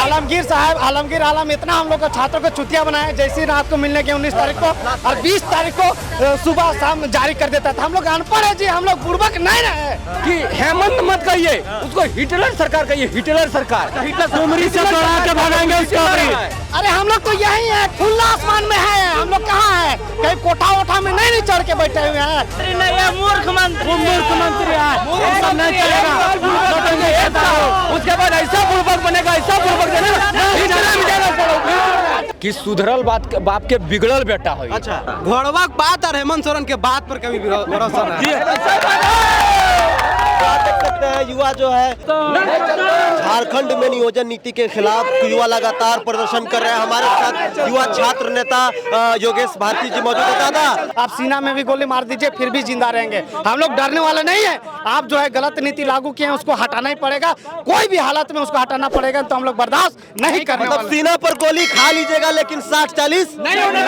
आलमगीर साहब, आलमगीर आलम इतना हम लोग को छात्रों को छुट्टियां बनाए, जैसे रात को मिलने के 19 तारीख को और 20 तारीख को सुबह शाम जारी कर देता था। हम लोग अनपढ़ है जी, हम लोग बुड़बक नहीं रहे कि हेमंत मत कहिए, उसको हिटलर सरकार कहिए, हिटलर सरकार। डुमरी से दौड़ा के भागेंगे उसको भी। अरे हम लोग तो यही है, खुला आसमान में है, हम लोग कहाँ है, कहीं कोठा वोठा में नहीं चढ़ के बैठे हुए हैं। मूर्ख मंत्री है, नहीं चलेगा। उसके बाद ऐसा बुड़बक बनेगा, ऐसा बुड़बक कि सुधरल बाप के बिगड़ल बेटा हो। अच्छा, घोड़वा के बात और हेमंत सोरेन के बात पर कभी भरोसा नहीं। देख सकते हैं युवा जो है झारखंड में नियोजन नीति के खिलाफ युवा लगातार प्रदर्शन कर रहे हैं। हमारे साथ युवा छात्र नेता योगेश भारती जी मौजूद है। दादा, आप सीना में भी गोली मार दीजिए फिर भी जिंदा रहेंगे, हम लोग डरने वाले नहीं है। आप जो है गलत नीति लागू किए हैं उसको हटाना ही पड़ेगा, कोई भी हालत में उसको हटाना पड़ेगा, तो हम लोग बर्दाश्त नहीं करने वाले। सीना पर गोली खा लीजिएगा लेकिन 60-40 नहीं होने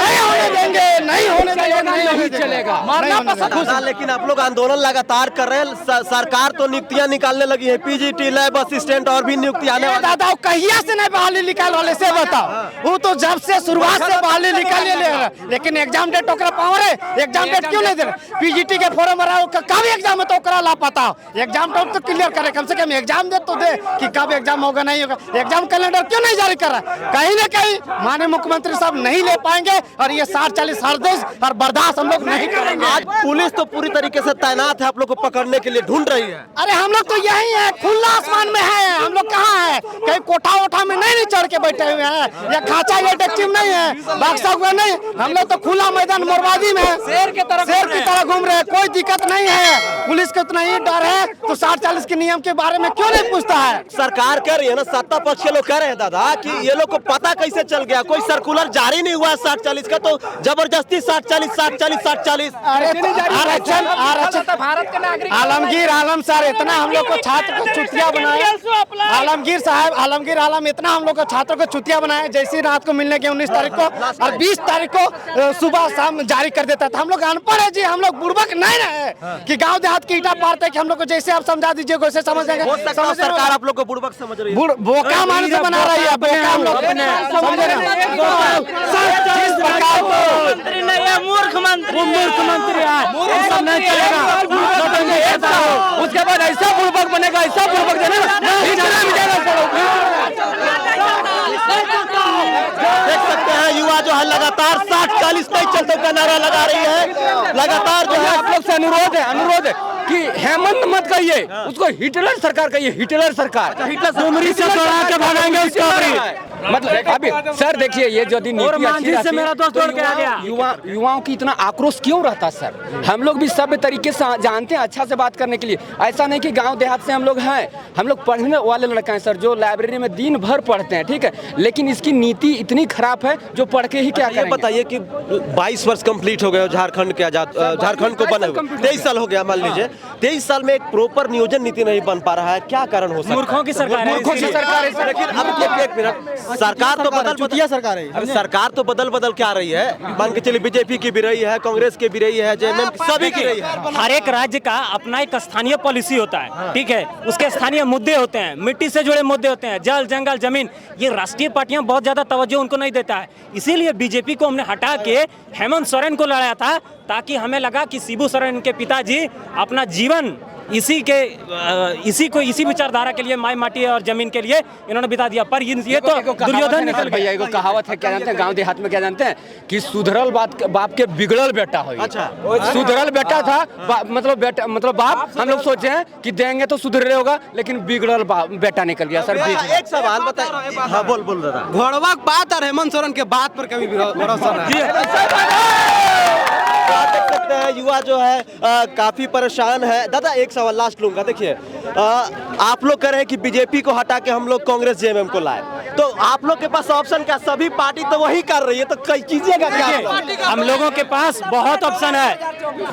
देंगे, नहीं होने देंगे, नहीं चलेगा, मारना पसंद। लेकिन आप लोग आंदोलन लगातार कर रहे हैं, सरकार तो नियुक्तियां निकालने लगी है, पीजीटी लैब असिस्टेंट और भी नियुक्ति आने वाली। दादा कहिया से नहीं बहाली निकाल वाले से बताओ, वो तो जब से शुरुआत से बहाली निकाल ले, लेकिन एग्जाम डेट ओकरा पावर है, एग्जाम डेट क्यों नहीं दे रहे? पीजीटी के फॉर्म भरा कब एग्जाम है तो ओकरा ला पाता, एग्जाम डेट तो क्लियर करे, कम से कम एग्जाम डेट तो दे कि कब एग्जाम होगा नहीं होगा। एग्जाम कैलेंडर क्यों नहीं जारी कर रहा? कहीं ना कहीं माननीय मुख्यमंत्री साहब नहीं ले पाएंगे और ये 60-40 हर देश और बर्दाश्त हम लोग नहीं करेंगे। आज पुलिस तो पूरी तरीके से तैनात है आप लोग को पकड़ने के लिए, ढूंढ रही है। अरे हम लोग तो यही है, खुला आसमान में है, हम लोग कहाँ है, कहीं कोठा वोठा में नहीं चढ़ के बैठे हुए हैं, या खाचा या डेक्ची में नहीं है, बाक्सा हुआ नहीं, हम लोग तो खुला मैदान मोरवादी में शेर की तरह घूम रहे हैं, कोई दिक्कत नहीं है। पुलिस को इतना ही डर है तो 60-40 के नियम के बारे में क्यों नहीं पूछता है? सरकार कह रही है ना, सत्ता पक्ष के लोग कह रहे हैं दादा कि ये लोग को पता कैसे चल गया, कोई सर्कुलर जारी नहीं हुआ 60-40 का, तो जबरदस्ती 60-40 आरक्षण भारत के नागरिक। आलमगीर आलम सर इतना हम लोग को छात्र को छुट्टियां बनाए, आलमगीर साहब, आलमगीर आलम इतना हम लोग को छात्रों को छुट्टियां बनाए, जैसे रात को मिलने के 19 तारीख को और 20 तारीख को सुबह शाम जारी कर देता था। हम लोग अनपढ़ है जी, हम लोग बुड़बक नहीं रहे कि गांव देहात की ईटा पारते कि हम लोग को जैसे आप समझा दीजिए वैसे समझ जाएंगे। सरकार आप लोग को बुड़बक समझ रही है, बोका मानस से बना रही है, बोका हम लोग समझे ना। मंत्री नहीं है, मूर्ख मंत्री है, नहीं चलेगा। उसके बाद ऐसा बुड़बक बनेगा, ऐसा बुड़बक देख सकते हैं युवा जो है लगातार 60-40 नहीं चलते का नारा लगा रही है। लगातार जो है आप लोग से अनुरोध है कि हेमंत मत कहिए, उसको हिटलर सरकार कहिए, हिटलर सरकार। डुमरी से दौड़ा के भागेंगे उसको भी। मतलब अभी सर देखिए, ये यदि नीति अच्छी से मेरा दोस्त और क्या गया, युवाओं की इतना आक्रोश क्यों रहता सर? हम लोग भी सभ्य तरीके से जानते हैं, अच्छा से बात करने के लिए। ऐसा नहीं कि गांव देहात से हम लोग हैं, हम लोग पढ़ने वाले लड़के हैं सर, जो लाइब्रेरी में दिन भर पढ़ते हैं, ठीक है, लेकिन इसकी नीति इतनी खराब है जो पढ़ के ही क्या करेंगे? बताइए कि 22 वर्ष कंप्लीट हो गए झारखंड के आजाद, झारखंड को बने 23 साल हो गया, मान लीजिए 23 साल में एक प्रॉपर नियोजन नीति नहीं बन पा रहा है, क्या कारण हो सकता है? मूर्खों की सरकार है। लेकिन अब एक मिनट, सरकार तो बदल सरकार है, सरकार तो बदल क्या रही है, मान के चलिए बीजेपी की भी रही है, कांग्रेस की भी रही है, जेएमएम सभी की रही है। हर एक राज्य का अपना एक स्थानीय पॉलिसी होता है, ठीक है, उसके स्थानीय मुद्दे होते हैं, मिट्टी से जुड़े मुद्दे होते हैं, जल जंगल जमीन, ये राष्ट्रीय पार्टियां बहुत ज्यादा तवज्जो उनको नहीं देता है। इसीलिए बीजेपी को हमने हटा के हेमंत सोरेन को लड़ाया था, ताकि हमें लगा कि शिबू सोरेन के पिताजी अपना जीवन इसी विचारधारा के लिए, माई माटी और जमीन के लिए इन्होंने बिता दिया। पर ये तो दुर्योधन निकल गया। एक कहावत है, क्या जानते हैं, गांव देहात में क्या जानते हैं कि सुधरल बाप के बिगड़ल बेटा हो। अच्छा, सुधरल बेटा था, मतलब बाप हम लोग सोचे हैं कि देंगे तो सुधरे होगा, लेकिन बिगड़ल बेटा निकल गया सर। एक सवाल बताइए, हाँ बोल दादा। घोड़वा की बात और हेमंत सोरेन के बात पर कभी भरोसा नहीं। देख सकते हैं युवा जो है काफी परेशान है। दादा एक सवाल लास्ट लूंगा, देखिए आप लोग कह रहे हैं कि बीजेपी को हटा के हम लोग कांग्रेस जेएमएम को लाए, तो आप लोग के पास ऑप्शन क्या? सभी पार्टी तो वही कर रही है, तो कई कीजिएगा क्या? हम लोगों के पास बहुत ऑप्शन है।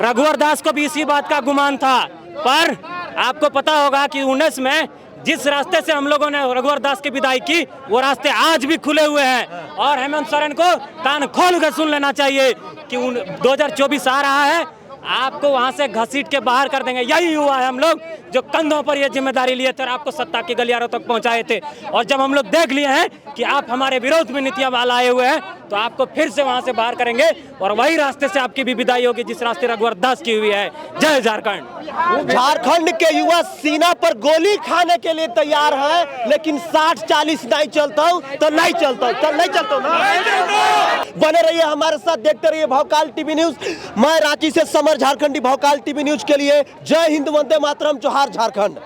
रघुवर दास को भी इसी बात का गुमान था, पर आपको पता होगा कि 19 में जिस रास्ते से हम लोगों ने रघुवर दास की विदाई की, वो रास्ते आज भी खुले हुए हैं। और हेमंत सोरेन को कान खोल कर सुन लेना चाहिए कि 2024 आ रहा है, आपको वहां से घसीट के बाहर कर देंगे। यही हुआ है, हम लोग जो कंधों पर ये जिम्मेदारी लिए थे और आपको सत्ता के गलियारों तक पहुंचाए थे, और जब हम लोग देख लिए हैं कि आप हमारे विरोध में नीतियां लाए हुए हैं, तो आपको फिर से वहां से बाहर करेंगे और वही रास्ते से आपकी भी विदाई होगी जिस रास्ते रघुवर दास की हुई है। जय झारखंड। झारखंड के युवा सीना पर गोली खाने के लिए तैयार है, लेकिन 60-40 नहीं चलता हूं तो नहीं चलता हूं, नहीं चलता हूं ना। बने रहिए हमारे साथ, देखते रहिए भौकाल टीवी न्यूज। मैं रांची से समर झारखंडी, भौकाल टीवी न्यूज के लिए। जय हिंद, वंदे मातरम, जोहार झारखंड।